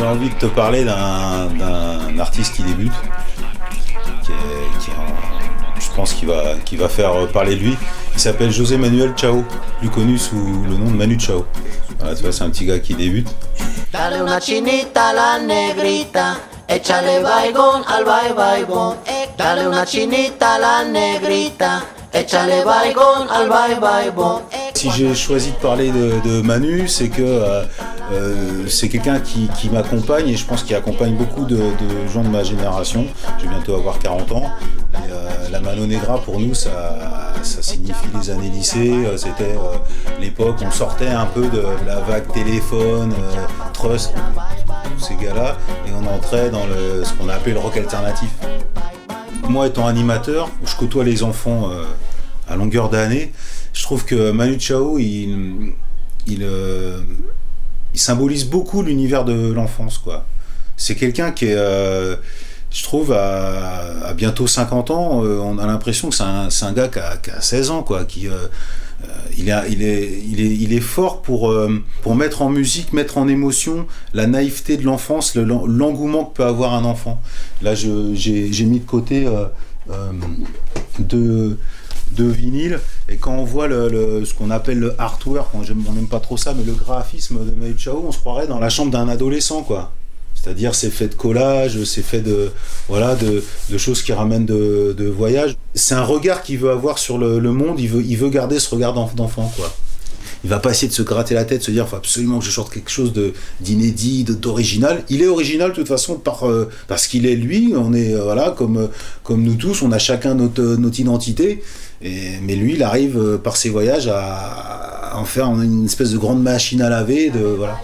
J'ai envie de te parler d'un artiste qui débute, je pense qu'il va faire parler de lui. Il s'appelle José Manuel Chao, plus connu sous le nom de Manu Chao. Voilà, tu vois, c'est un petit gars qui débute. Dale una chinita a la negrita, échale baigón al baigón. Dale una chinita a la negrita, échale baigón al baigón. Si j'ai choisi de parler de Manu, c'est que c'est quelqu'un qui m'accompagne et je pense qu'il accompagne beaucoup de gens de ma génération. Je vais bientôt avoir 40 ans. Et, la Mano Negra pour nous ça signifie les années lycée, c'était l'époque où on sortait un peu de la vague téléphone, Trust, tous ces gars-là, et on entrait dans ce qu'on a appelé le rock alternatif. Moi étant animateur, je côtoie les enfants à longueur d'année, je trouve que Manu Chao il symbolise beaucoup l'univers de l'enfance, quoi. C'est quelqu'un qui est, je trouve, à bientôt 50 ans, on a l'impression que c'est un gars qui a 16 ans, quoi, il est fort pour mettre en musique, mettre en émotion la naïveté de l'enfance, l'engouement que peut avoir un enfant. Là, j'ai mis de côté de vinyle, et quand on voit ce qu'on appelle le artwork, on n'aime pas trop ça, mais le graphisme de Manu Chao, on se croirait dans la chambre d'un adolescent, quoi. C'est-à-dire c'est fait de collage, c'est fait de choses qui ramènent de voyage. C'est un regard qu'il veut avoir sur le monde, il veut garder ce regard d'enfant, quoi. Il va pas essayer de se gratter la tête, se dire faut absolument que je sorte quelque chose d'inédit, d'original. Il est original de toute façon parce qu'il est lui. On est comme nous tous, on a chacun notre identité. Mais lui, il arrive par ses voyages à en faire une espèce de grande machine à laver.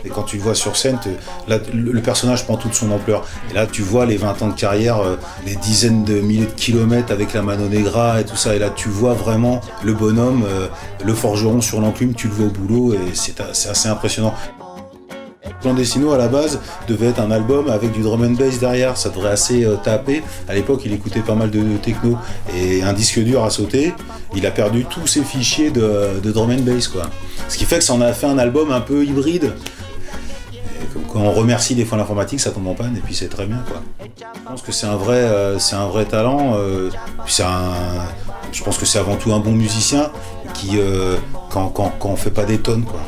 Et quand tu le vois sur scène, là, le personnage prend toute son ampleur. Et là, tu vois les 20 ans de carrière, les dizaines de milliers de kilomètres avec la Mano Negra et tout ça. Et là, tu vois vraiment le bonhomme, le forgeron sur l'enclume, tu le vois au boulot et c'est assez impressionnant. Clandestino à la base devait être un album avec du drum and bass derrière, ça devrait assez taper. À l'époque il écoutait pas mal de techno et un disque dur a sauté, il a perdu tous ses fichiers de drum and bass, quoi. Ce qui fait que ça en a fait un album un peu hybride. Et quand on remercie des fois l'informatique, ça tombe en panne et puis c'est très bien, quoi. Je pense que c'est un vrai talent, je pense que c'est avant tout un bon musicien qui quand on fait pas des tonnes, quoi.